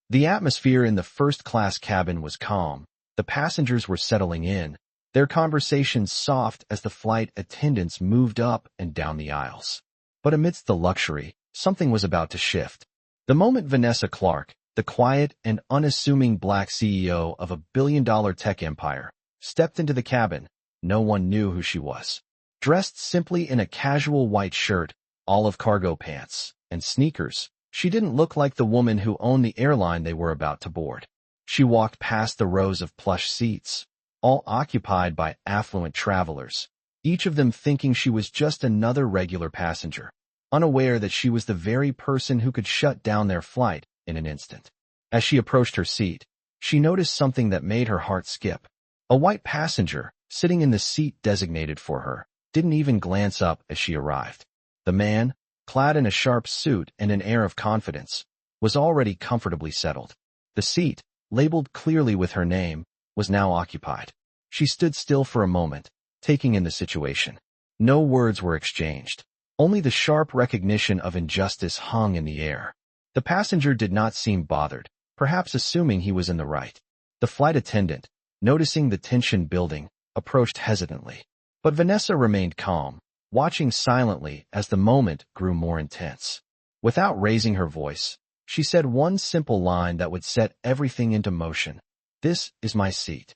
The atmosphere in the first-class cabin was calm. The passengers were settling in, their conversations soft as the flight attendants moved up and down the aisles. But amidst the luxury, something was about to shift. The moment Vanessa Clark, the quiet and unassuming black CEO of a billion-dollar tech empire, stepped into the cabin, no one knew who she was. Dressed simply in a casual white shirt, olive cargo pants, and sneakers, she didn't look like the woman who owned the airline they were about to board. She walked past the rows of plush seats, all occupied by affluent travelers, each of them thinking she was just another regular passenger, unaware that she was the very person who could shut down their flight in an instant. As she approached her seat, she noticed something that made her heart skip. A white passenger, sitting in the seat designated for her, didn't even glance up as she arrived. The man, clad in a sharp suit and an air of confidence, was already comfortably settled. The seat, labeled clearly with her name, was now occupied. She stood still for a moment, taking in the situation. No words were exchanged. Only the sharp recognition of injustice hung in the air. The passenger did not seem bothered, perhaps assuming he was in the right. The flight attendant, noticing the tension building, approached hesitantly. But Vanessa remained calm, watching silently as the moment grew more intense. Without raising her voice, she said one simple line that would set everything into motion. "This is my seat."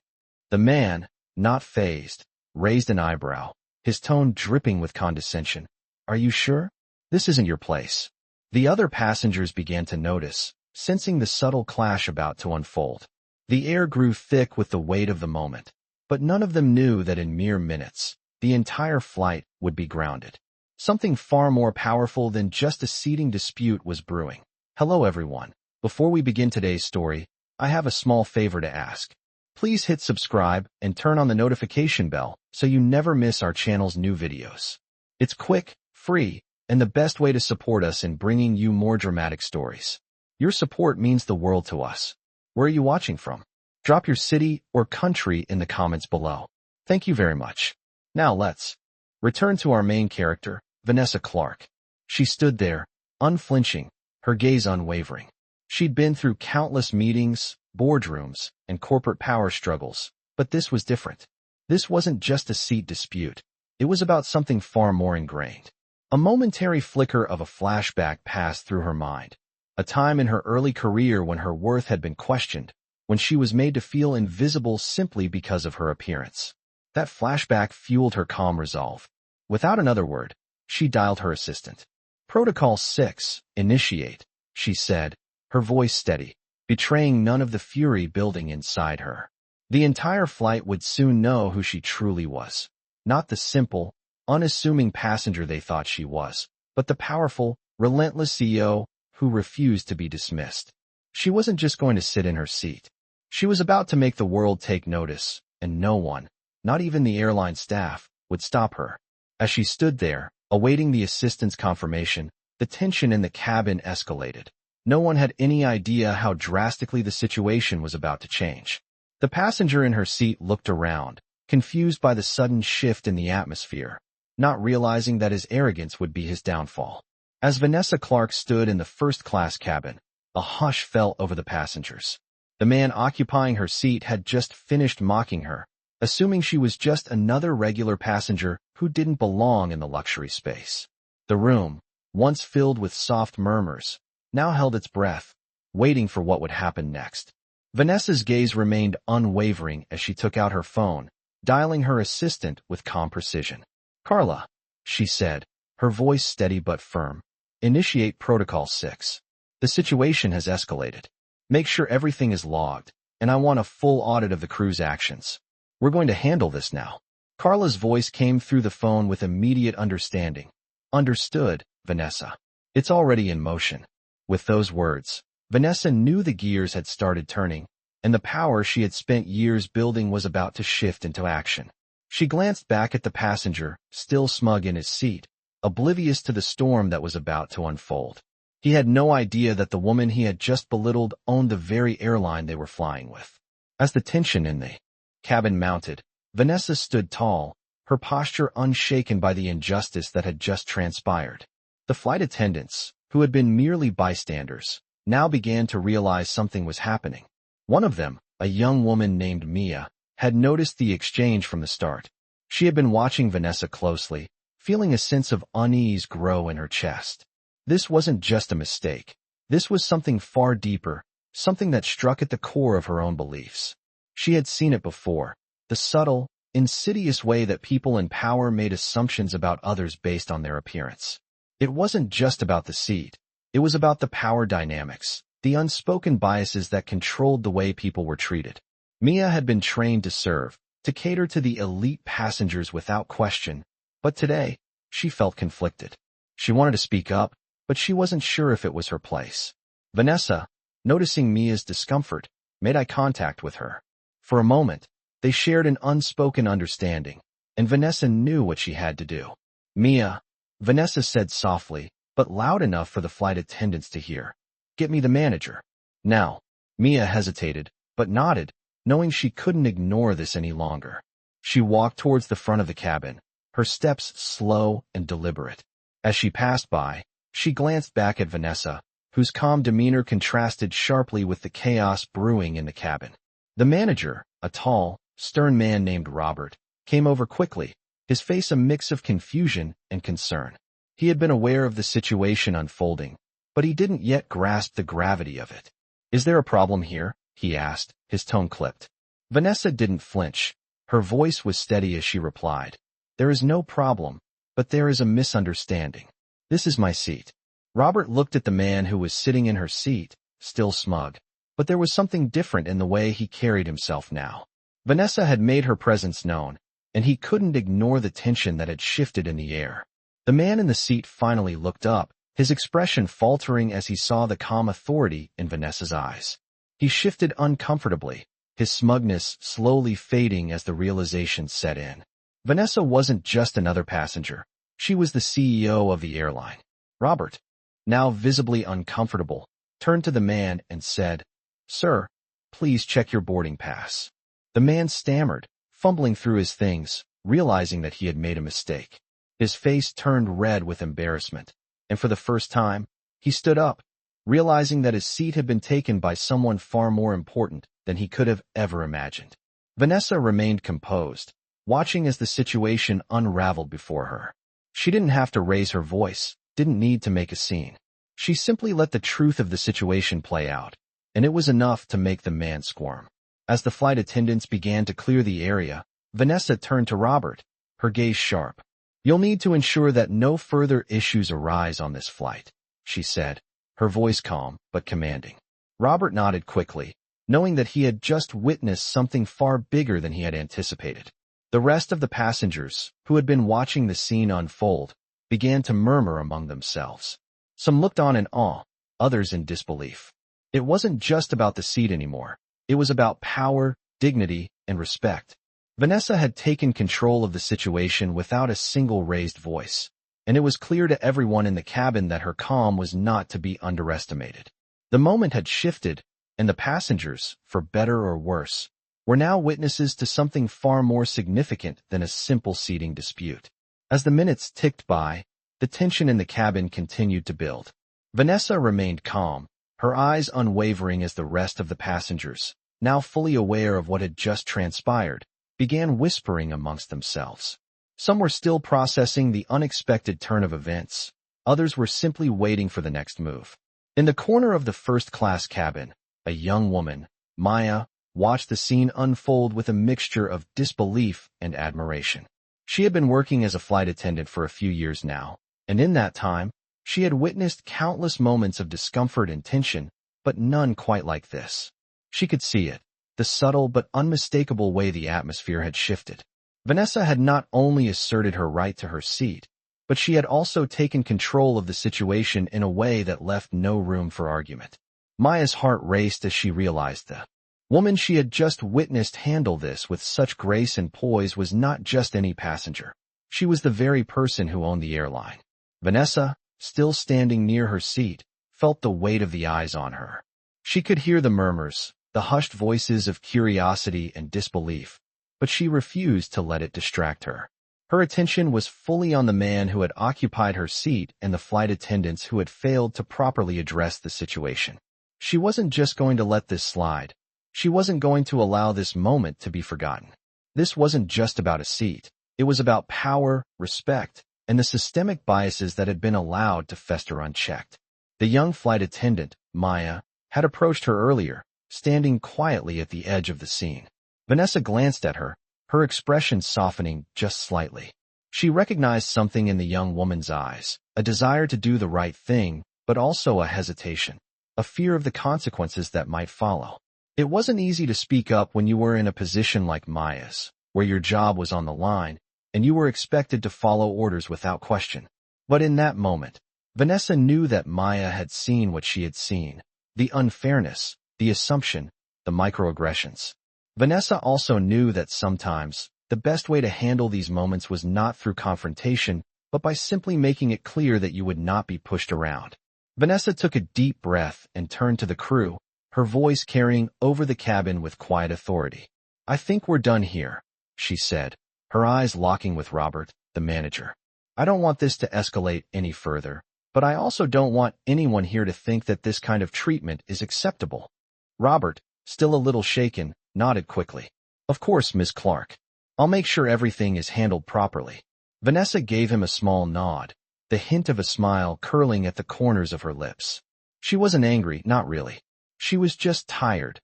The man, not fazed, raised an eyebrow, his tone dripping with condescension. "Are you sure? This isn't your place." The other passengers began to notice, sensing the subtle clash about to unfold. The air grew thick with the weight of the moment, but none of them knew that in mere minutes, the entire flight would be grounded. Something far more powerful than just a seating dispute was brewing. Hello everyone. Before we begin today's story, I have a small favor to ask. Please hit subscribe and turn on the notification bell so you never miss our channel's new videos. It's quick, free, and the best way to support us in bringing you more dramatic stories. Your support means the world to us. Where are you watching from? Drop your city or country in the comments below. Thank you very much. Now let's return to our main character, Vanessa Clark. She stood there, unflinching, her gaze unwavering. She'd been through countless meetings, boardrooms, and corporate power struggles, but this was different. This wasn't just a seat dispute. It was about something far more ingrained. A momentary flicker of a flashback passed through her mind. A time in her early career when her worth had been questioned, when she was made to feel invisible simply because of her appearance. That flashback fueled her calm resolve. Without another word, she dialed her assistant. "Protocol 6, initiate," she said, her voice steady, betraying none of the fury building inside her. The entire flight would soon know who she truly was. Not the simple, unassuming passenger they thought she was, but the powerful, relentless CEO who refused to be dismissed. She wasn't just going to sit in her seat. She was about to make the world take notice, and no one, not even the airline staff, would stop her. As she stood there, awaiting the assistant's confirmation, the tension in the cabin escalated. No one had any idea how drastically the situation was about to change. The passenger in her seat looked around, confused by the sudden shift in the atmosphere, not realizing that his arrogance would be his downfall. As Vanessa Clark stood in the first-class cabin, a hush fell over the passengers. The man occupying her seat had just finished mocking her, assuming she was just another regular passenger who didn't belong in the luxury space. The room, once filled with soft murmurs, now held its breath, waiting for what would happen next. Vanessa's gaze remained unwavering as she took out her phone, dialing her assistant with calm precision. "Carla," she said, her voice steady but firm. "Initiate Protocol 6. The situation has escalated. Make sure everything is logged, and I want a full audit of the crew's actions. We're going to handle this now." Carla's voice came through the phone with immediate understanding. "Understood, Vanessa. It's already in motion." With those words, Vanessa knew the gears had started turning, and the power she had spent years building was about to shift into action. She glanced back at the passenger, still smug in his seat, oblivious to the storm that was about to unfold. He had no idea that the woman he had just belittled owned the very airline they were flying with. As the tension in the cabin mounted, Vanessa stood tall, her posture unshaken by the injustice that had just transpired. The flight attendants, who had been merely bystanders, now began to realize something was happening. One of them, a young woman named Mia, had noticed the exchange from the start. She had been watching Vanessa closely, feeling a sense of unease grow in her chest. This wasn't just a mistake. This was something far deeper, something that struck at the core of her own beliefs. She had seen it before, the subtle, insidious way that people in power made assumptions about others based on their appearance. It wasn't just about the seat. It was about the power dynamics, the unspoken biases that controlled the way people were treated. Mia had been trained to serve, to cater to the elite passengers without question, but today, she felt conflicted. She wanted to speak up, but she wasn't sure if it was her place. Vanessa, noticing Mia's discomfort, made eye contact with her. For a moment, they shared an unspoken understanding, and Vanessa knew what she had to do. Mia, Vanessa said softly, but loud enough for the flight attendants to hear. Get me the manager. Now, Mia hesitated, but nodded, knowing she couldn't ignore this any longer. She walked towards the front of the cabin, her steps slow and deliberate. As she passed by, she glanced back at Vanessa, whose calm demeanor contrasted sharply with the chaos brewing in the cabin. The manager, a tall, stern man named Robert, came over quickly, his face a mix of confusion and concern. He had been aware of the situation unfolding, but he didn't yet grasp the gravity of it. Is there a problem here? He asked, his tone clipped. Vanessa didn't flinch. Her voice was steady as she replied. There is no problem, but there is a misunderstanding. This is my seat. Robert looked at the man who was sitting in her seat, still smug, but there was something different in the way he carried himself now. Vanessa had made her presence known, and he couldn't ignore the tension that had shifted in the air. The man in the seat finally looked up, his expression faltering as he saw the calm authority in Vanessa's eyes. He shifted uncomfortably, his smugness slowly fading as the realization set in. Vanessa wasn't just another passenger. She was the CEO of the airline. Robert, now visibly uncomfortable, turned to the man and said, Sir, please check your boarding pass. The man stammered, fumbling through his things, realizing that he had made a mistake. His face turned red with embarrassment, and for the first time, he stood up, realizing that his seat had been taken by someone far more important than he could have ever imagined. Vanessa remained composed, watching as the situation unraveled before her. She didn't have to raise her voice, didn't need to make a scene. She simply let the truth of the situation play out, and it was enough to make the man squirm. As the flight attendants began to clear the area, Vanessa turned to Robert, her gaze sharp. You'll need to ensure that no further issues arise on this flight, she said, her voice calm but commanding. Robert nodded quickly, knowing that he had just witnessed something far bigger than he had anticipated. The rest of the passengers, who had been watching the scene unfold, began to murmur among themselves. Some looked on in awe, others in disbelief. It wasn't just about the seat anymore. It was about power, dignity, and respect. Vanessa had taken control of the situation without a single raised voice, and it was clear to everyone in the cabin that her calm was not to be underestimated. The moment had shifted, and the passengers, for better or worse, were now witnesses to something far more significant than a simple seating dispute. As the minutes ticked by, the tension in the cabin continued to build. Vanessa remained calm, her eyes unwavering as the rest of the passengers, now fully aware of what had just transpired, began whispering amongst themselves. Some were still processing the unexpected turn of events. Others were simply waiting for the next move. In the corner of the first-class cabin, a young woman, Maya, watched the scene unfold with a mixture of disbelief and admiration. She had been working as a flight attendant for a few years now, and in that time, she had witnessed countless moments of discomfort and tension, but none quite like this. She could see it, the subtle but unmistakable way the atmosphere had shifted. Vanessa had not only asserted her right to her seat, but she had also taken control of the situation in a way that left no room for argument. Maya's heart raced as she realized the woman she had just witnessed handle this with such grace and poise was not just any passenger. She was the very person who owned the airline. Vanessa, still standing near her seat, felt the weight of the eyes on her. She could hear the murmurs, the hushed voices of curiosity and disbelief, but she refused to let it distract her. Her attention was fully on the man who had occupied her seat and the flight attendants who had failed to properly address the situation. She wasn't just going to let this slide. She wasn't going to allow this moment to be forgotten. This wasn't just about a seat. It was about power, respect, and the systemic biases that had been allowed to fester unchecked. The young flight attendant, Maya, had approached her earlier, standing quietly at the edge of the scene. Vanessa glanced at her, her expression softening just slightly. She recognized something in the young woman's eyes, a desire to do the right thing, but also a hesitation, a fear of the consequences that might follow. It wasn't easy to speak up when you were in a position like Maya's, where your job was on the line, and you were expected to follow orders without question. But in that moment, Vanessa knew that Maya had seen what she had seen, the unfairness, the assumption, the microaggressions. Vanessa also knew that sometimes, the best way to handle these moments was not through confrontation, but by simply making it clear that you would not be pushed around. Vanessa took a deep breath and turned to the crew, her voice carrying over the cabin with quiet authority. "I think we're done here," she said, her eyes locking with Robert, the manager. "I don't want this to escalate any further, but I also don't want anyone here to think that this kind of treatment is acceptable." Robert, still a little shaken, nodded quickly. "Of course, Miss Clark. I'll make sure everything is handled properly." Vanessa gave him a small nod, the hint of a smile curling at the corners of her lips. She wasn't angry, not really. She was just tired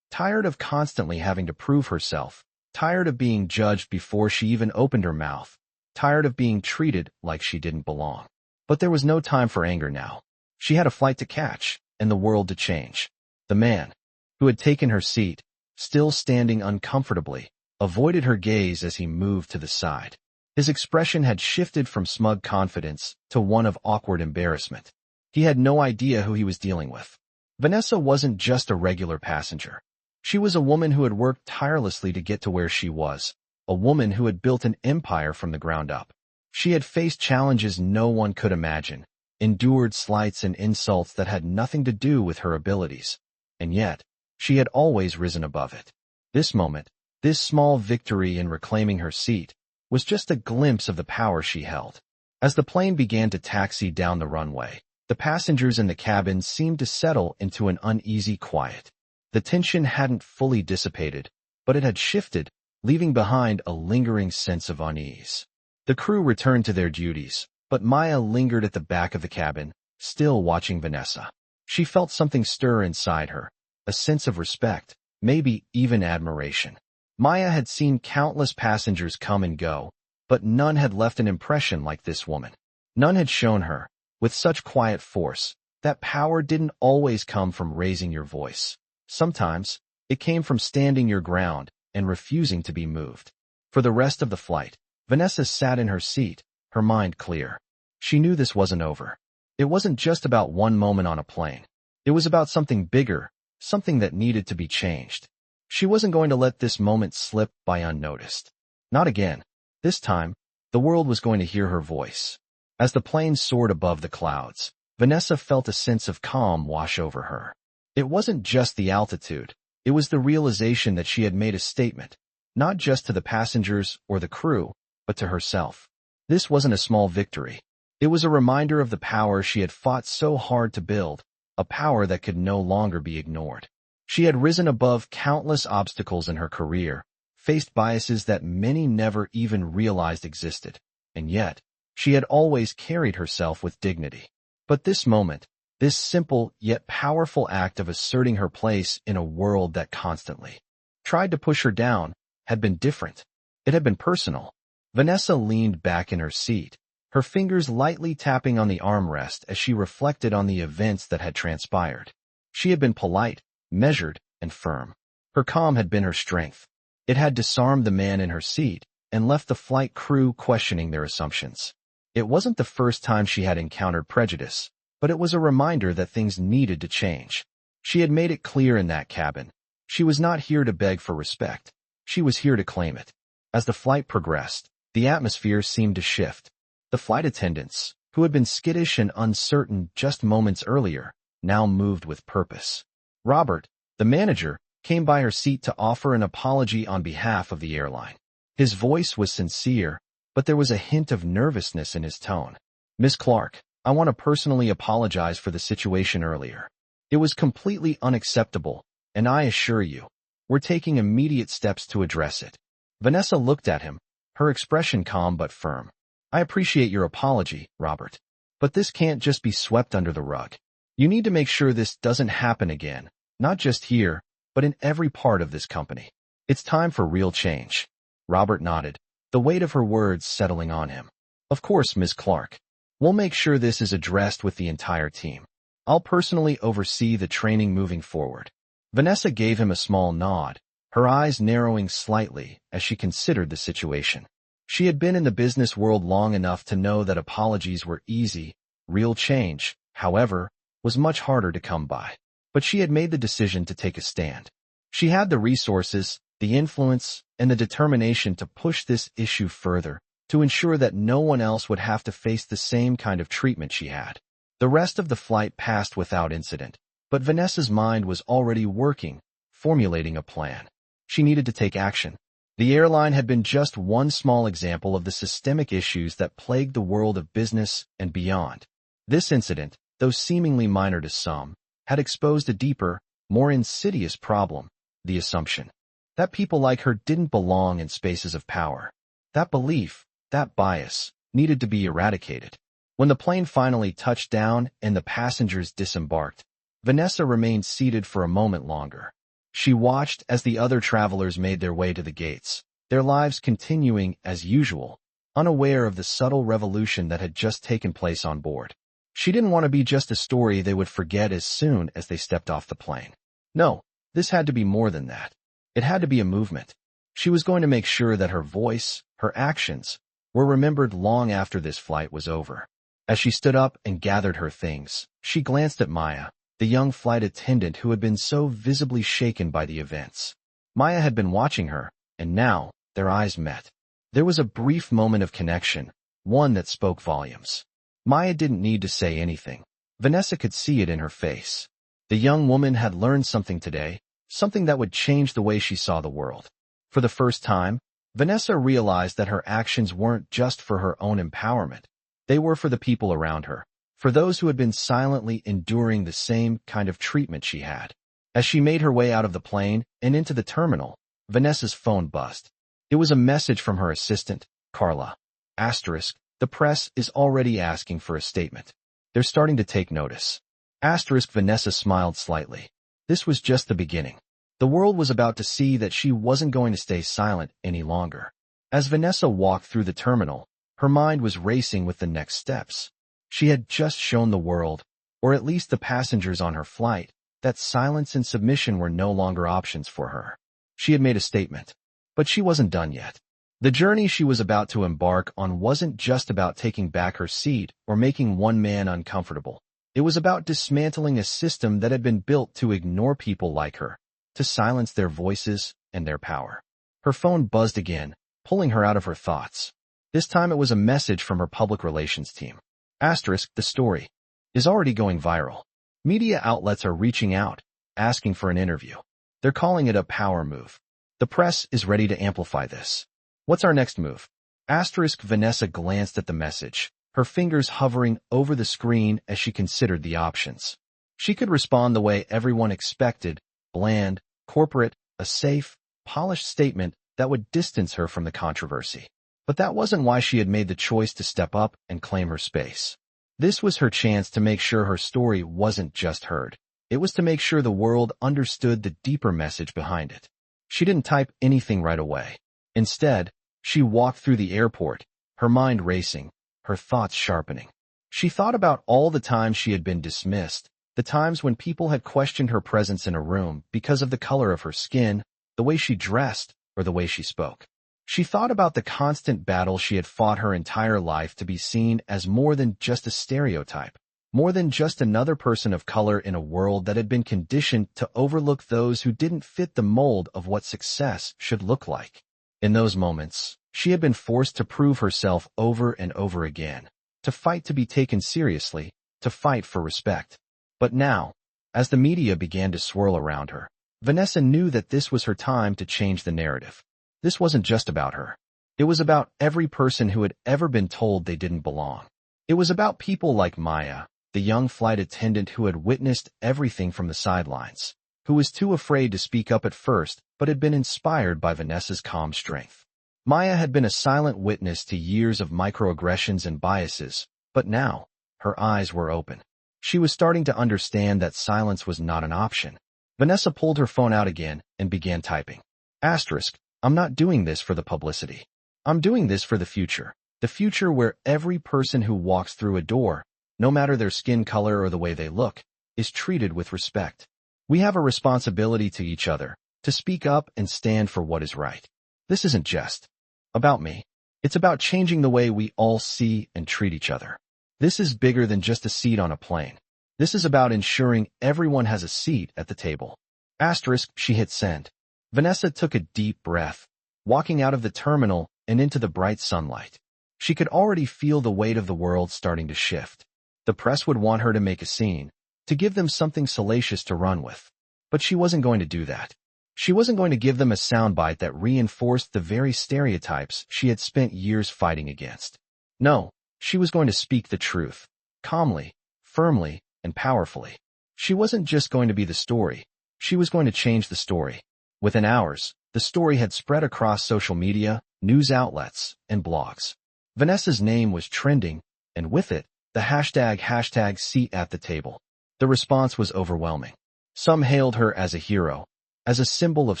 of constantly having to prove herself, tired of being judged before she even opened her mouth, tired of being treated like she didn't belong. But there was no time for anger now. She had a flight to catch, and the world to change. The man, who had taken her seat, still standing uncomfortably, avoided her gaze as he moved to the side. His expression had shifted from smug confidence to one of awkward embarrassment. He had no idea who he was dealing with. Vanessa wasn't just a regular passenger. She was a woman who had worked tirelessly to get to where she was, a woman who had built an empire from the ground up. She had faced challenges no one could imagine, endured slights and insults that had nothing to do with her abilities. And yet, she had always risen above it. This moment, this small victory in reclaiming her seat, was just a glimpse of the power she held. As the plane began to taxi down the runway, the passengers in the cabin seemed to settle into an uneasy quiet. The tension hadn't fully dissipated, but it had shifted, leaving behind a lingering sense of unease. The crew returned to their duties, but Maya lingered at the back of the cabin, still watching Vanessa. She felt something stir inside her, a sense of respect, maybe even admiration. Maya had seen countless passengers come and go, but none had left an impression like this woman. None had shown her, with such quiet force, that power didn't always come from raising your voice. Sometimes, it came from standing your ground and refusing to be moved. For the rest of the flight, Vanessa sat in her seat, her mind clear. She knew this wasn't over. It wasn't just about one moment on a plane. It was about something bigger, something that needed to be changed. She wasn't going to let this moment slip by unnoticed. Not again. This time, the world was going to hear her voice. As the plane soared above the clouds, Vanessa felt a sense of calm wash over her. It wasn't just the altitude. It was the realization that she had made a statement, not just to the passengers or the crew, but to herself. This wasn't a small victory. It was a reminder of the power she had fought so hard to build, a power that could no longer be ignored. She had risen above countless obstacles in her career, faced biases that many never even realized existed, and yet, she had always carried herself with dignity. But this moment, this simple yet powerful act of asserting her place in a world that constantly tried to push her down, had been different. It had been personal. Vanessa leaned back in her seat, her fingers lightly tapping on the armrest as she reflected on the events that had transpired. She had been polite, measured, and firm. Her calm had been her strength. It had disarmed the man in her seat and left the flight crew questioning their assumptions. It wasn't the first time she had encountered prejudice, but it was a reminder that things needed to change. She had made it clear in that cabin. She was not here to beg for respect. She was here to claim it. As the flight progressed, the atmosphere seemed to shift. The flight attendants, who had been skittish and uncertain just moments earlier, now moved with purpose. Robert, the manager, came by her seat to offer an apology on behalf of the airline. His voice was sincere, but there was a hint of nervousness in his tone. "Miss Clark, I want to personally apologize for the situation earlier. It was completely unacceptable, and I assure you, we're taking immediate steps to address it. Vanessa looked at him, her expression calm but firm. I appreciate your apology, Robert. But this can't just be swept under the rug. You need to make sure this doesn't happen again, not just here, but in every part of this company. It's time for real change. Robert nodded, the weight of her words settling on him. Of course, Ms. Clark. We'll make sure this is addressed with the entire team. I'll personally oversee the training moving forward. Vanessa gave him a small nod, her eyes narrowing slightly as she considered the situation. She had been in the business world long enough to know that apologies were easy. Real change, however, was much harder to come by. But she had made the decision to take a stand. She had the resources, the influence, and the determination to push this issue further, to ensure that no one else would have to face the same kind of treatment she had. The rest of the flight passed without incident, but Vanessa's mind was already working, formulating a plan. She needed to take action. The airline had been just one small example of the systemic issues that plagued the world of business and beyond. This incident, though seemingly minor to some, had exposed a deeper, more insidious problem, the assumption that people like her didn't belong in spaces of power. That belief, that bias, needed to be eradicated. When the plane finally touched down and the passengers disembarked, Vanessa remained seated for a moment longer. She watched as the other travelers made their way to the gates, their lives continuing as usual, unaware of the subtle revolution that had just taken place on board. She didn't want to be just a story they would forget as soon as they stepped off the plane. No, this had to be more than that. It had to be a movement. She was going to make sure that her voice, her actions, were remembered long after this flight was over. As she stood up and gathered her things, she glanced at Maya, the young flight attendant who had been so visibly shaken by the events. Maya had been watching her, and now, their eyes met. There was a brief moment of connection, one that spoke volumes. Maya didn't need to say anything. Vanessa could see it in her face. The young woman had learned something today, something that would change the way she saw the world. For the first time, Vanessa realized that her actions weren't just for her own empowerment. They were for the people around her, for those who had been silently enduring the same kind of treatment she had. As she made her way out of the plane and into the terminal, Vanessa's phone buzzed. It was a message from her assistant, Carla. Asterisk, the press is already asking for a statement. They're starting to take notice. Asterisk, Vanessa smiled slightly. This was just the beginning. The world was about to see that she wasn't going to stay silent any longer. As Vanessa walked through the terminal, her mind was racing with the next steps. She had just shown the world, or at least the passengers on her flight, that silence and submission were no longer options for her. She had made a statement. But she wasn't done yet. The journey she was about to embark on wasn't just about taking back her seat or making one man uncomfortable. It was about dismantling a system that had been built to ignore people like her, to silence their voices and their power. Her phone buzzed again, pulling her out of her thoughts. This time it was a message from her public relations team. Asterisk, the story is already going viral. Media outlets are reaching out, asking for an interview. They're calling it a power move. The press is ready to amplify this. What's our next move? Asterisk, Vanessa glanced at the message, her fingers hovering over the screen as she considered the options. She could respond the way everyone expected, bland, corporate, a safe, polished statement that would distance her from the controversy. But that wasn't why she had made the choice to step up and claim her space. This was her chance to make sure her story wasn't just heard. It was to make sure the world understood the deeper message behind it. She didn't type anything right away. Instead, she walked through the airport, her mind racing, her thoughts sharpening. She thought about all the times she had been dismissed, the times when people had questioned her presence in a room because of the color of her skin, the way she dressed, or the way she spoke. She thought about the constant battle she had fought her entire life to be seen as more than just a stereotype, more than just another person of color in a world that had been conditioned to overlook those who didn't fit the mold of what success should look like. In those moments, she had been forced to prove herself over and over again, to fight to be taken seriously, to fight for respect. But now, as the media began to swirl around her, Vanessa knew that this was her time to change the narrative. This wasn't just about her. It was about every person who had ever been told they didn't belong. It was about people like Maya, the young flight attendant who had witnessed everything from the sidelines, who was too afraid to speak up at first but had been inspired by Vanessa's calm strength. Maya had been a silent witness to years of microaggressions and biases, but now, her eyes were open. She was starting to understand that silence was not an option. Vanessa pulled her phone out again and began typing. Asterisk, I'm not doing this for the publicity. I'm doing this for the future. The future where every person who walks through a door, no matter their skin color or the way they look, is treated with respect. We have a responsibility to each other, to speak up and stand for what is right. This isn't just about me. It's about changing the way we all see and treat each other. This is bigger than just a seat on a plane. This is about ensuring everyone has a seat at the table. Asterisk, she hit send. Vanessa took a deep breath, walking out of the terminal and into the bright sunlight. She could already feel the weight of the world starting to shift. The press would want her to make a scene, to give them something salacious to run with. But she wasn't going to do that. She wasn't going to give them a soundbite that reinforced the very stereotypes she had spent years fighting against. No, she was going to speak the truth, calmly, firmly, and powerfully. She wasn't just going to be the story. She was going to change the story. Within hours, the story had spread across social media, news outlets, and blogs. Vanessa's name was trending, and with it, the hashtag seat at the table. The response was overwhelming. Some hailed her as a hero, as a symbol of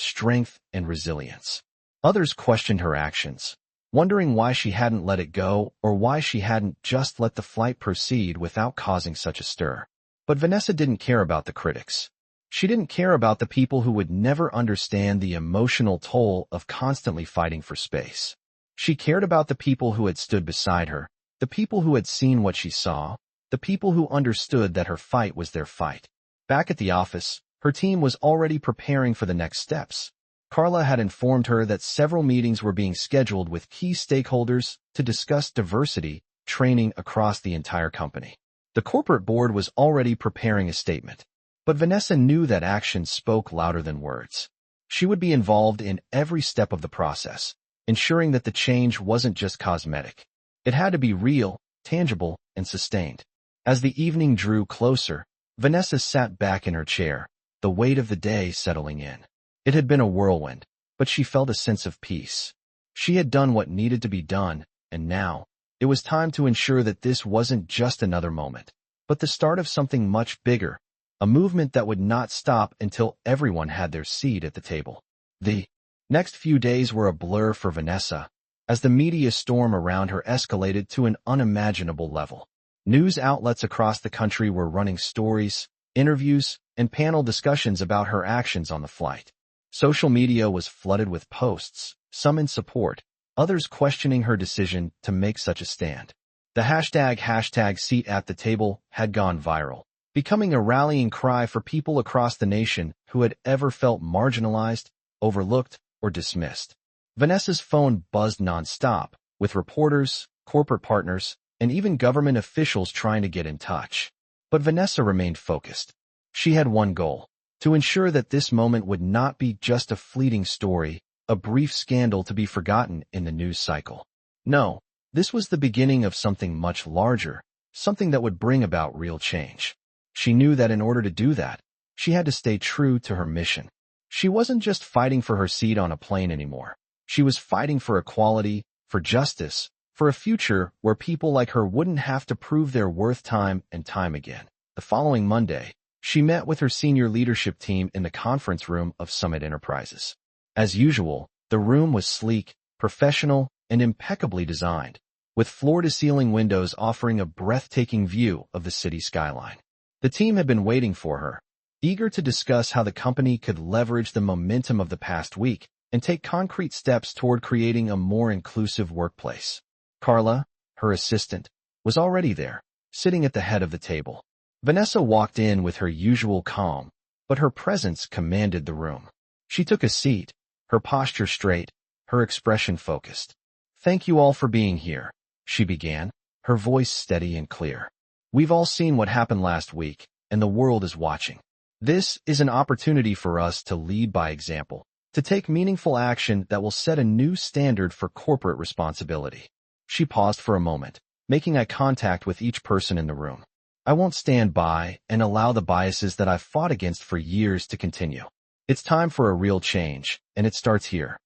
strength and resilience. Others questioned her actions, wondering why she hadn't let it go or why she hadn't just let the flight proceed without causing such a stir. But Vanessa didn't care about the critics. She didn't care about the people who would never understand the emotional toll of constantly fighting for space. She cared about the people who had stood beside her, the people who had seen what she saw, the people who understood that her fight was their fight. Back at the office, her team was already preparing for the next steps. Carla had informed her that several meetings were being scheduled with key stakeholders to discuss diversity training across the entire company. The corporate board was already preparing a statement, but Vanessa knew that action spoke louder than words. She would be involved in every step of the process, ensuring that the change wasn't just cosmetic. It had to be real, tangible, and sustained. As the evening drew closer, Vanessa sat back in her chair, the weight of the day settling in. It had been a whirlwind, but she felt a sense of peace. She had done what needed to be done, and now, it was time to ensure that this wasn't just another moment, but the start of something much bigger, a movement that would not stop until everyone had their seat at the table. The next few days were a blur for Vanessa, as the media storm around her escalated to an unimaginable level. News outlets across the country were running stories, interviews, and panel discussions about her actions on the flight. Social media was flooded with posts, some in support, others questioning her decision to make such a stand. The hashtag seat at the table had gone viral, becoming a rallying cry for people across the nation who had ever felt marginalized, overlooked, or dismissed. Vanessa's phone buzzed nonstop, with reporters, corporate partners, and even government officials trying to get in touch. But Vanessa remained focused. She had one goal: to ensure that this moment would not be just a fleeting story, a brief scandal to be forgotten in the news cycle. No, this was the beginning of something much larger, something that would bring about real change. She knew that in order to do that, she had to stay true to her mission. She wasn't just fighting for her seat on a plane anymore. She was fighting for equality, for justice, for a future where people like her wouldn't have to prove their worth time and time again. The following Monday, she met with her senior leadership team in the conference room of Summit Enterprises. As usual, the room was sleek, professional, and impeccably designed, with floor-to-ceiling windows offering a breathtaking view of the city skyline. The team had been waiting for her, eager to discuss how the company could leverage the momentum of the past week and take concrete steps toward creating a more inclusive workplace. Carla, her assistant, was already there, sitting at the head of the table. Vanessa walked in with her usual calm, but her presence commanded the room. She took a seat, her posture straight, her expression focused. "Thank you all for being here," she began, her voice steady and clear. "We've all seen what happened last week, and the world is watching. This is an opportunity for us to lead by example, to take meaningful action that will set a new standard for corporate responsibility." She paused for a moment, making eye contact with each person in the room. I won't stand by and allow the biases that I've fought against for years to continue. It's time for a real change, and it starts here."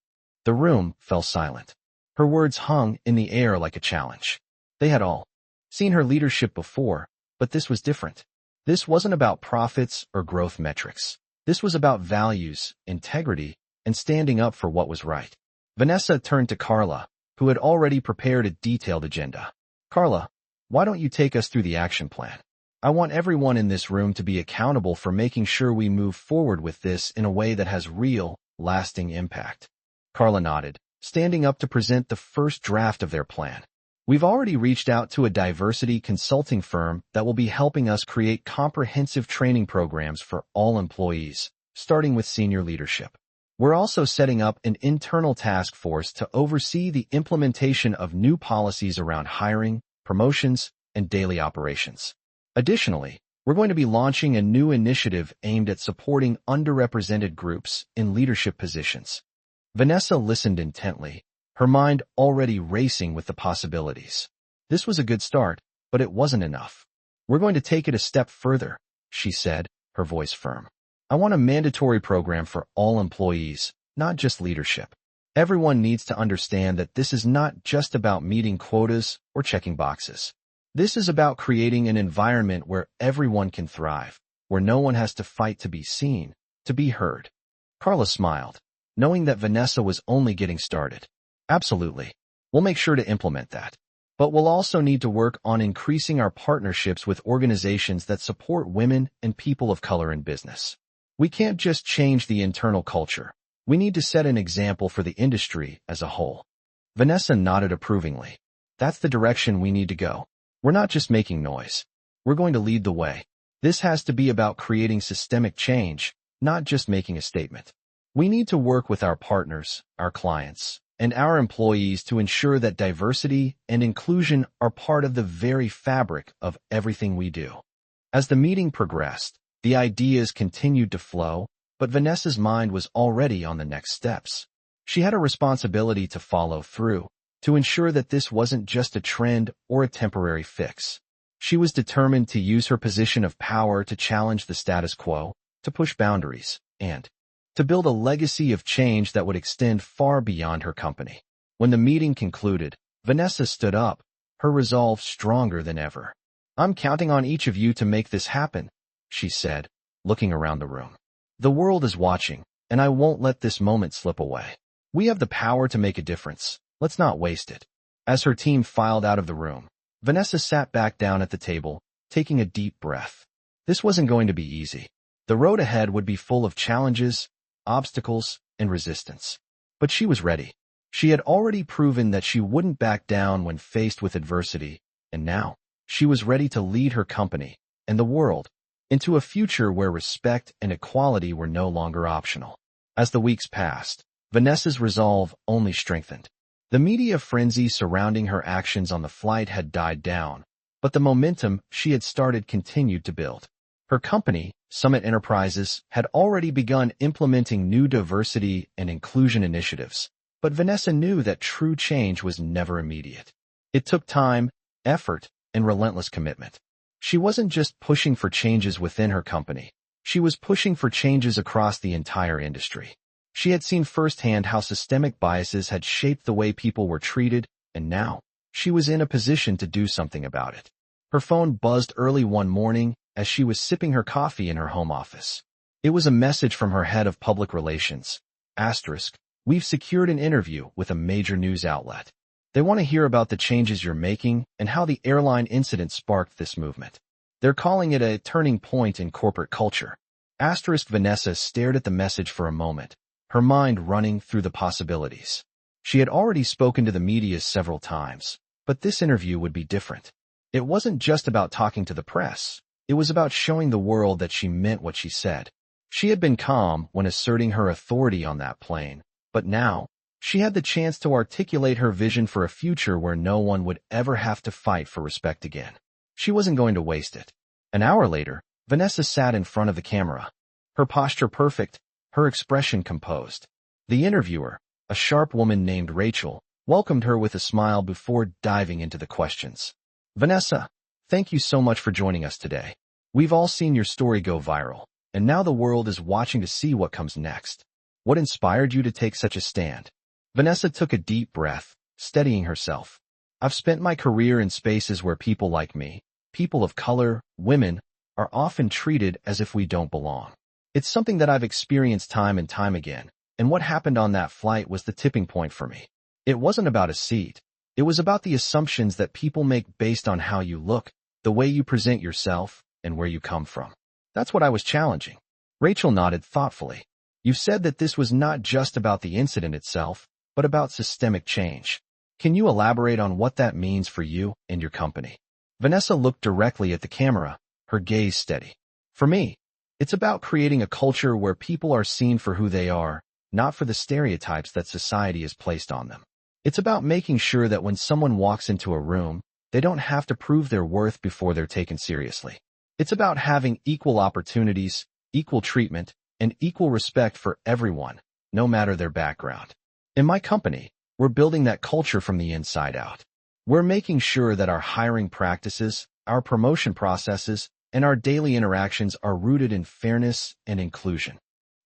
The room fell silent. Her words hung in the air like a challenge. They had all seen her leadership before, but this was different. This wasn't about profits or growth metrics. This was about values, integrity, and standing up for what was right. Vanessa turned to Carla, who had already prepared a detailed agenda. "Carla, why don't you take us through the action plan? I want everyone in this room to be accountable for making sure we move forward with this in a way that has real, lasting impact." Carla nodded, standing up to present the first draft of their plan. "We've already reached out to a diversity consulting firm that will be helping us create comprehensive training programs for all employees, starting with senior leadership. We're also setting up an internal task force to oversee the implementation of new policies around hiring, promotions, and daily operations. Additionally, we're going to be launching a new initiative aimed at supporting underrepresented groups in leadership positions." Vanessa listened intently, her mind already racing with the possibilities. This was a good start, but it wasn't enough. "We're going to take it a step further," she said, her voice firm. "I want a mandatory program for all employees, not just leadership. Everyone needs to understand that this is not just about meeting quotas or checking boxes. This is about creating an environment where everyone can thrive, where no one has to fight to be seen, to be heard." Carla smiled, knowing that Vanessa was only getting started. "Absolutely. We'll make sure to implement that. But we'll also need to work on increasing our partnerships with organizations that support women and people of color in business. We can't just change the internal culture. We need to set an example for the industry as a whole." Vanessa nodded approvingly. "That's the direction we need to go. We're not just making noise. We're going to lead the way. This has to be about creating systemic change, not just making a statement. We need to work with our partners, our clients, and our employees to ensure that diversity and inclusion are part of the very fabric of everything we do." As the meeting progressed, the ideas continued to flow, but Vanessa's mind was already on the next steps. She had a responsibility to follow through, to ensure that this wasn't just a trend or a temporary fix. She was determined to use her position of power to challenge the status quo, to push boundaries, and to build a legacy of change that would extend far beyond her company. When the meeting concluded, Vanessa stood up, her resolve stronger than ever. "I'm counting on each of you to make this happen," she said, looking around the room. "The world is watching, and I won't let this moment slip away. We have the power to make a difference. Let's not waste it." As her team filed out of the room, Vanessa sat back down at the table, taking a deep breath. This wasn't going to be easy. The road ahead would be full of challenges, obstacles, and resistance. But she was ready. She had already proven that she wouldn't back down when faced with adversity, and now she was ready to lead her company and the world into a future where respect and equality were no longer optional. As the weeks passed, Vanessa's resolve only strengthened. The media frenzy surrounding her actions on the flight had died down, but the momentum she had started continued to build. Her company, Summit Enterprises, had already begun implementing new diversity and inclusion initiatives, but Vanessa knew that true change was never immediate. It took time, effort, and relentless commitment. She wasn't just pushing for changes within her company. She was pushing for changes across the entire industry. She had seen firsthand how systemic biases had shaped the way people were treated, and now she was in a position to do something about it. Her phone buzzed early one morning as she was sipping her coffee in her home office. It was a message from her head of public relations. "We've secured an interview with a major news outlet. They want to hear about the changes you're making and how the airline incident sparked this movement. They're calling it a turning point in corporate culture." Vanessa stared at the message for a moment, her mind running through the possibilities. She had already spoken to the media several times, but this interview would be different. It wasn't just about talking to the press. It was about showing the world that she meant what she said. She had been calm when asserting her authority on that plane, but now she had the chance to articulate her vision for a future where no one would ever have to fight for respect again. She wasn't going to waste it. An hour later, Vanessa sat in front of the camera, her posture perfect, her expression composed. The interviewer, a sharp woman named Rachel, welcomed her with a smile before diving into the questions. "Vanessa, Thank you so much for joining us today. We've all seen your story go viral, and now the world is watching to see what comes next. What inspired you to take such a stand? Vanessa took a deep breath, steadying herself. I've spent my career in spaces where people like me, people of color, women, are often treated as if we don't belong. It's something that I've experienced time and time again, and what happened on that flight was the tipping point for me. It wasn't about a seat. It was about the assumptions that people make based on how you look, the way you present yourself, and where you come from. That's what I was challenging. Rachel nodded thoughtfully. You've said that this was not just about the incident itself, but about systemic change. Can you elaborate on what that means for you and your company? Vanessa looked directly at the camera, her gaze steady. For me, it's about creating a culture where people are seen for who they are, not for the stereotypes that society has placed on them. It's about making sure that when someone walks into a room, they don't have to prove their worth before they're taken seriously. It's about having equal opportunities, equal treatment, and equal respect for everyone, no matter their background. In my company, we're building that culture from the inside out. We're making sure that our hiring practices, our promotion processes, and our daily interactions are rooted in fairness and inclusion.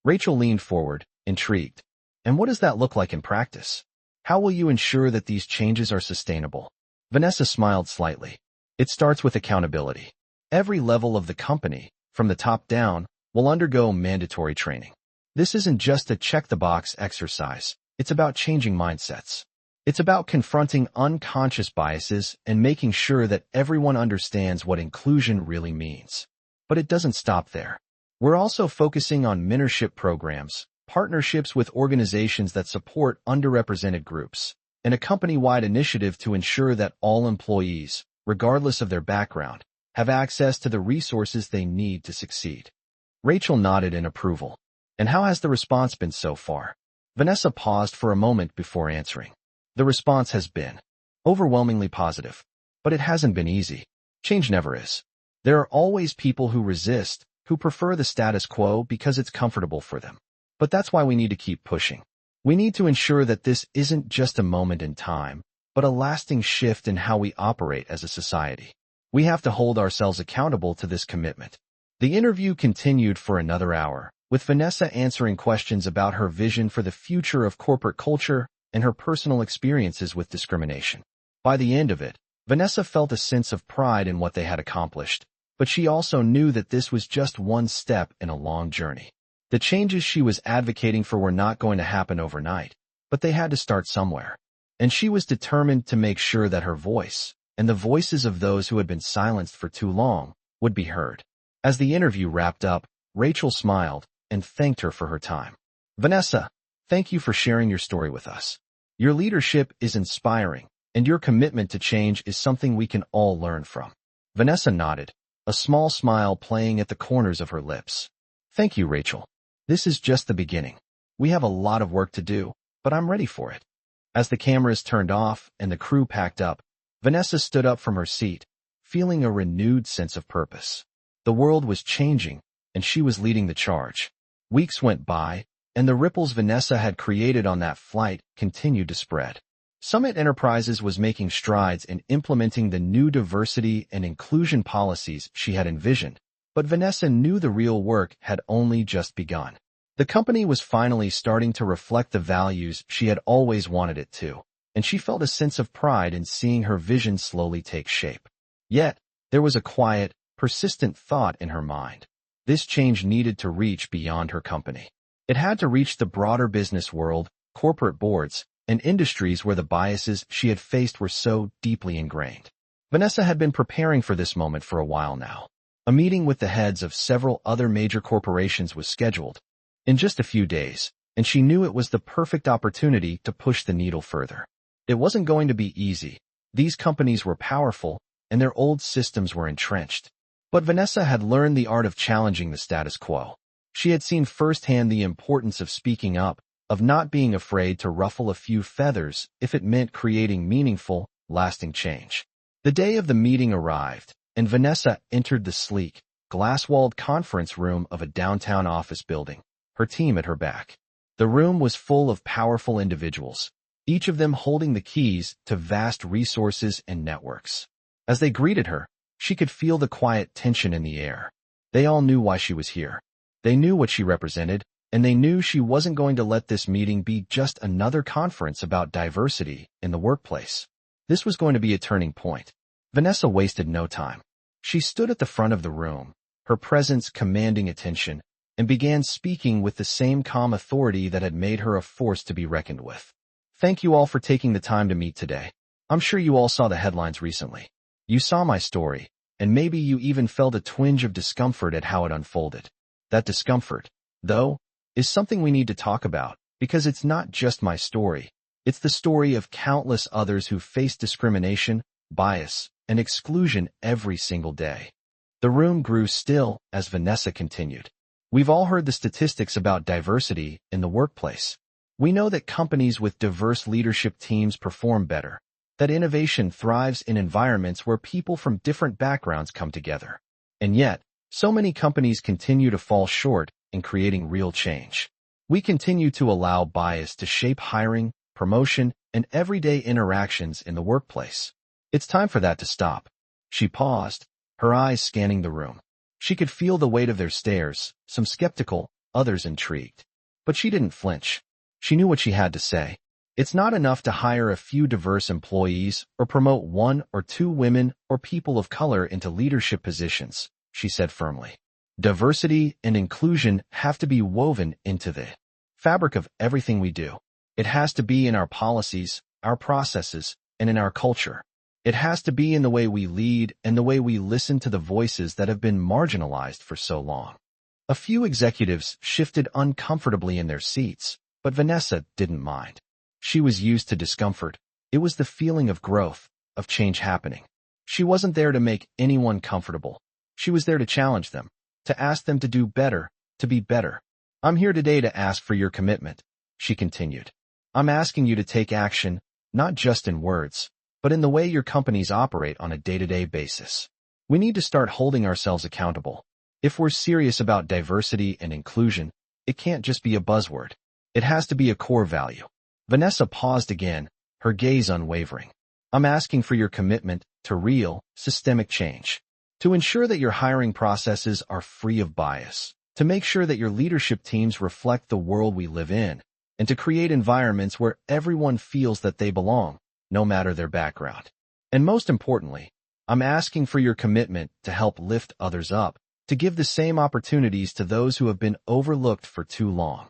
Rachel leaned forward, intrigued. And what does that look like in practice? How will you ensure that these changes are sustainable? Vanessa smiled slightly. It starts with accountability. Every level of the company, from the top down, will undergo mandatory training. This isn't just a check-the-box exercise. It's about changing mindsets. It's about confronting unconscious biases and making sure that everyone understands what inclusion really means. But it doesn't stop there. We're also focusing on mentorship programs, partnerships with organizations that support underrepresented groups, and a company-wide initiative to ensure that all employees, regardless of their background, have access to the resources they need to succeed. Rachel nodded in approval. And how has the response been so far? Vanessa paused for a moment before answering. The response has been overwhelmingly positive, but it hasn't been easy. Change never is. There are always people who resist, who prefer the status quo because it's comfortable for them. But that's why we need to keep pushing. We need to ensure that this isn't just a moment in time, but a lasting shift in how we operate as a society. We have to hold ourselves accountable to this commitment. The interview continued for another hour, with Vanessa answering questions about her vision for the future of corporate culture and her personal experiences with discrimination. By the end of it, Vanessa felt a sense of pride in what they had accomplished, but she also knew that this was just one step in a long journey. The changes she was advocating for were not going to happen overnight, but they had to start somewhere. And she was determined to make sure that her voice, and the voices of those who had been silenced for too long, would be heard. As the interview wrapped up, Rachel smiled and thanked her for her time. Vanessa, thank you for sharing your story with us. Your leadership is inspiring, and your commitment to change is something we can all learn from. Vanessa nodded, a small smile playing at the corners of her lips. Thank you, Rachel. This is just the beginning. We have a lot of work to do, but I'm ready for it. As the cameras turned off and the crew packed up, Vanessa stood up from her seat, feeling a renewed sense of purpose. The world was changing, and she was leading the charge. Weeks went by, and the ripples Vanessa had created on that flight continued to spread. Summit Enterprises was making strides in implementing the new diversity and inclusion policies she had envisioned, but Vanessa knew the real work had only just begun. The company was finally starting to reflect the values she had always wanted it to, and she felt a sense of pride in seeing her vision slowly take shape. Yet, there was a quiet, persistent thought in her mind. This change needed to reach beyond her company. It had to reach the broader business world, corporate boards, and industries where the biases she had faced were so deeply ingrained. Vanessa had been preparing for this moment for a while now. A meeting with the heads of several other major corporations was scheduled in just a few days, and she knew it was the perfect opportunity to push the needle further. It wasn't going to be easy. These companies were powerful, and their old systems were entrenched. But Vanessa had learned the art of challenging the status quo. She had seen firsthand the importance of speaking up, of not being afraid to ruffle a few feathers if it meant creating meaningful, lasting change. The day of the meeting arrived, and Vanessa entered the sleek, glass-walled conference room of a downtown office building, her team at her back. The room was full of powerful individuals, each of them holding the keys to vast resources and networks. As they greeted her, She could feel the quiet tension in the air. They all knew why she was here. They knew what she represented, and they knew she wasn't going to let this meeting be just another conference about diversity in the workplace. This was going to be a turning point. Vanessa wasted no time. She stood at the front of the room, her presence commanding attention, and began speaking with the same calm authority that had made her a force to be reckoned with. Thank you all for taking the time to meet today. I'm sure you all saw the headlines recently. You saw my story, and maybe you even felt a twinge of discomfort at how it unfolded. That discomfort, though, is something we need to talk about, because it's not just my story. It's the story of countless others who face discrimination, bias, and exclusion every single day. The room grew still as Vanessa continued. We've all heard the statistics about diversity in the workplace. We know that companies with diverse leadership teams perform better, that innovation thrives in environments where people from different backgrounds come together. And yet, so many companies continue to fall short in creating real change. We continue to allow bias to shape hiring, promotion, and everyday interactions in the workplace. It's time for that to stop. She paused, her eyes scanning the room. She could feel the weight of their stares, some skeptical, others intrigued. But she didn't flinch. She knew what she had to say. It's not enough to hire a few diverse employees or promote 1 or 2 women or people of color into leadership positions, she said firmly. Diversity and inclusion have to be woven into the fabric of everything we do. It has to be in our policies, our processes, and in our culture. It has to be in the way we lead and the way we listen to the voices that have been marginalized for so long. A few executives shifted uncomfortably in their seats, but Vanessa didn't mind. She was used to discomfort. It was the feeling of growth, of change happening. She wasn't there to make anyone comfortable. She was there to challenge them, to ask them to do better, to be better. I'm here today to ask for your commitment, she continued. I'm asking you to take action, not just in words, but in the way your companies operate on a day-to-day basis. We need to start holding ourselves accountable. If we're serious about diversity and inclusion, it can't just be a buzzword. It has to be a core value. Vanessa paused again, her gaze unwavering. I'm asking for your commitment to real, systemic change. To ensure that your hiring processes are free of bias. To make sure that your leadership teams reflect the world we live in. And to create environments where everyone feels that they belong, no matter their background. And most importantly, I'm asking for your commitment to help lift others up, to give the same opportunities to those who have been overlooked for too long.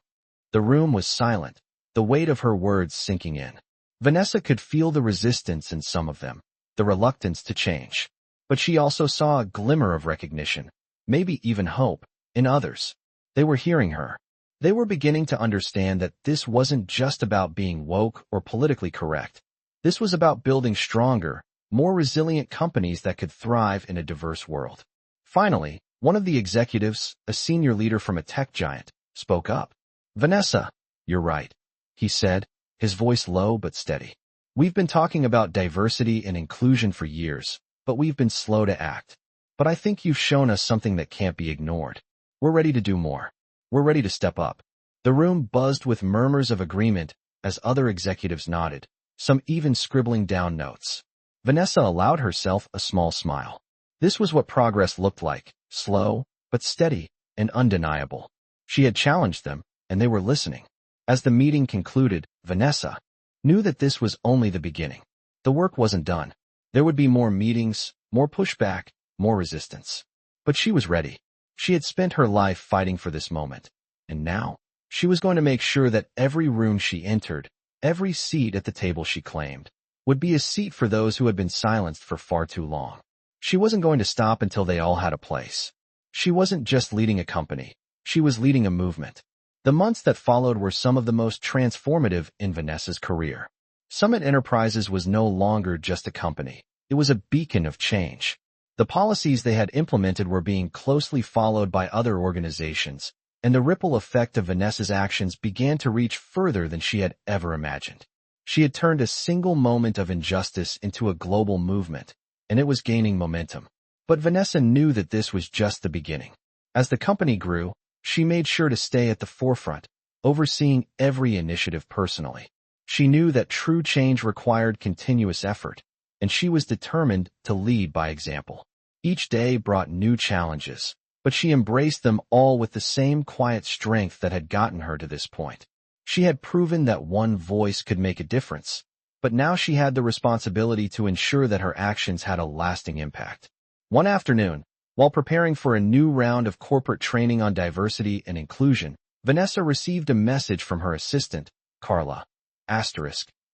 The room was silent, the weight of her words sinking in. Vanessa could feel the resistance in some of them, the reluctance to change. But she also saw a glimmer of recognition, maybe even hope, in others. They were hearing her. They were beginning to understand that this wasn't just about being woke or politically correct. This was about building stronger, more resilient companies that could thrive in a diverse world. Finally, one of the executives, a senior leader from a tech giant, spoke up. Vanessa, you're right, he said, his voice low but steady. We've been talking about diversity and inclusion for years, but we've been slow to act. But I think you've shown us something that can't be ignored. We're ready to do more. We're ready to step up. The room buzzed with murmurs of agreement as other executives nodded, some even scribbling down notes. Vanessa allowed herself a small smile. This was what progress looked like, slow, but steady, and undeniable. She had challenged them, and they were listening. As the meeting concluded, Vanessa knew that this was only the beginning. The work wasn't done. There would be more meetings, more pushback, more resistance. But she was ready. She had spent her life fighting for this moment, and now, she was going to make sure that every room she entered, every seat at the table she claimed, would be a seat for those who had been silenced for far too long. She wasn't going to stop until they all had a place. She wasn't just leading a company, she was leading a movement. The months that followed were some of the most transformative in Vanessa's career. Summit Enterprises was no longer just a company. It was a beacon of change. The policies they had implemented were being closely followed by other organizations, and the ripple effect of Vanessa's actions began to reach further than she had ever imagined. She had turned a single moment of injustice into a global movement, and it was gaining momentum. But Vanessa knew that this was just the beginning. As the company grew, she made sure to stay at the forefront, overseeing every initiative personally. She knew that true change required continuous effort, and she was determined to lead by example. Each day brought new challenges, but she embraced them all with the same quiet strength that had gotten her to this point. She had proven that one voice could make a difference, but now she had the responsibility to ensure that her actions had a lasting impact. One afternoon, while preparing for a new round of corporate training on diversity and inclusion, Vanessa received a message from her assistant, Carla.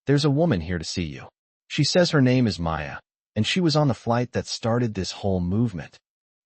There's a woman here to see you. She says her name is Maya, and she was on the flight that started this whole movement.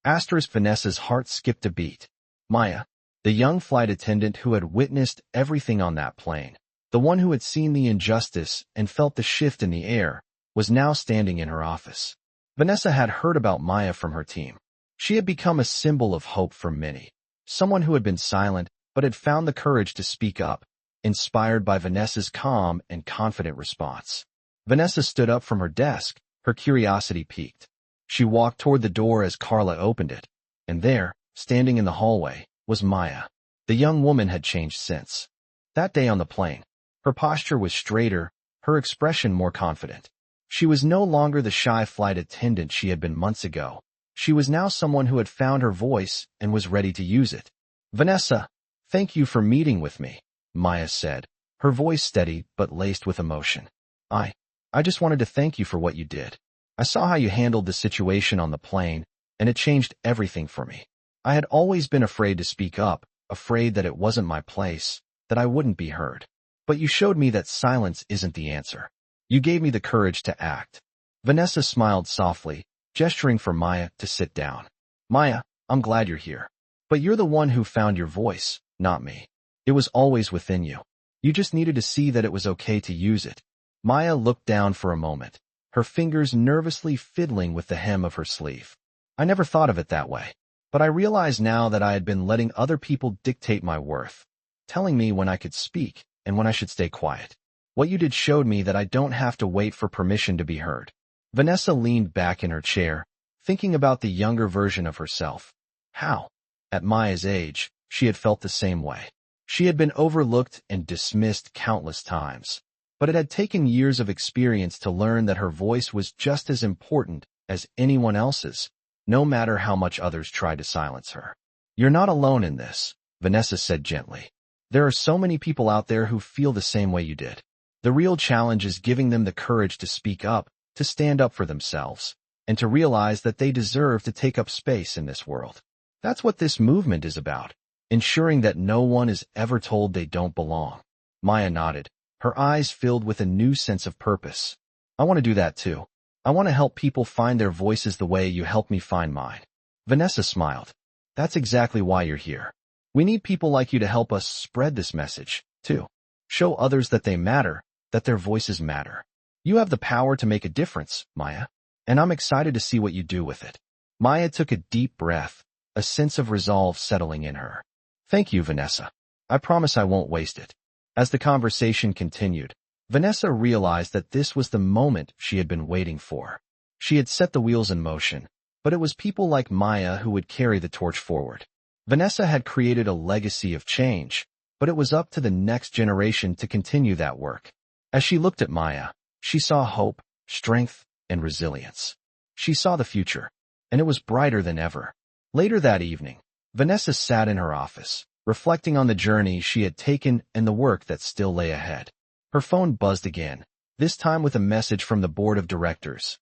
Vanessa's heart skipped a beat. Maya, the young flight attendant who had witnessed everything on that plane, the one who had seen the injustice and felt the shift in the air, was now standing in her office. Vanessa had heard about Maya from her team. She had become a symbol of hope for many, someone who had been silent but had found the courage to speak up, inspired by Vanessa's calm and confident response. Vanessa stood up from her desk, her curiosity piqued. She walked toward the door as Carla opened it, and there, standing in the hallway, was Maya. The young woman had changed since. That day on the plane, her posture was straighter, her expression more confident. She was no longer the shy flight attendant she had been months ago. She was now someone who had found her voice and was ready to use it. Vanessa, thank you for meeting with me, Maya said, her voice steady but laced with emotion. I just wanted to thank you for what you did. I saw how you handled the situation on the plane, and it changed everything for me. I had always been afraid to speak up, afraid that it wasn't my place, that I wouldn't be heard. But you showed me that silence isn't the answer. You gave me the courage to act. Vanessa smiled softly, gesturing for Maya to sit down. Maya, I'm glad you're here. But you're the one who found your voice, not me. It was always within you. You just needed to see that it was okay to use it. Maya looked down for a moment, her fingers nervously fiddling with the hem of her sleeve. I never thought of it that way, but I realize now that I had been letting other people dictate my worth, telling me when I could speak and when I should stay quiet. What you did showed me that I don't have to wait for permission to be heard. Vanessa leaned back in her chair, thinking about the younger version of herself. How? At Maya's age, she had felt the same way. She had been overlooked and dismissed countless times, but it had taken years of experience to learn that her voice was just as important as anyone else's, no matter how much others tried to silence her. You're not alone in this, Vanessa said gently. There are so many people out there who feel the same way you did. The real challenge is giving them the courage to speak up, to stand up for themselves, and to realize that they deserve to take up space in this world. That's what this movement is about, ensuring that no one is ever told they don't belong. Maya nodded, her eyes filled with a new sense of purpose. I want to do that too. I want to help people find their voices the way you helped me find mine. Vanessa smiled. That's exactly why you're here. We need people like you to help us spread this message, too. Show others that they matter, that their voices matter. You have the power to make a difference, Maya, and I'm excited to see what you do with it. Maya took a deep breath, a sense of resolve settling in her. Thank you, Vanessa. I promise I won't waste it. As the conversation continued, Vanessa realized that this was the moment she had been waiting for. She had set the wheels in motion, but it was people like Maya who would carry the torch forward. Vanessa had created a legacy of change, but it was up to the next generation to continue that work. As she looked at Maya, she saw hope, strength, and resilience. She saw the future, and it was brighter than ever. Later that evening, Vanessa sat in her office, reflecting on the journey she had taken and the work that still lay ahead. Her phone buzzed again, this time with a message from the board of directors.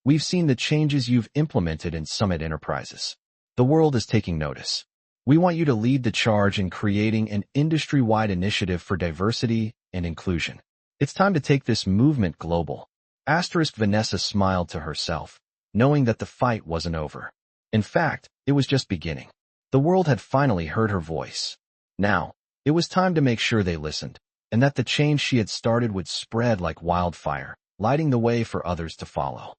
We've seen the changes you've implemented in Summit Enterprises. The world is taking notice. We want you to lead the charge in creating an industry-wide initiative for diversity and inclusion. It's time to take this movement global. Vanessa smiled to herself, knowing that the fight wasn't over. In fact, it was just beginning. The world had finally heard her voice. Now, it was time to make sure they listened, and that the change she had started would spread like wildfire, lighting the way for others to follow.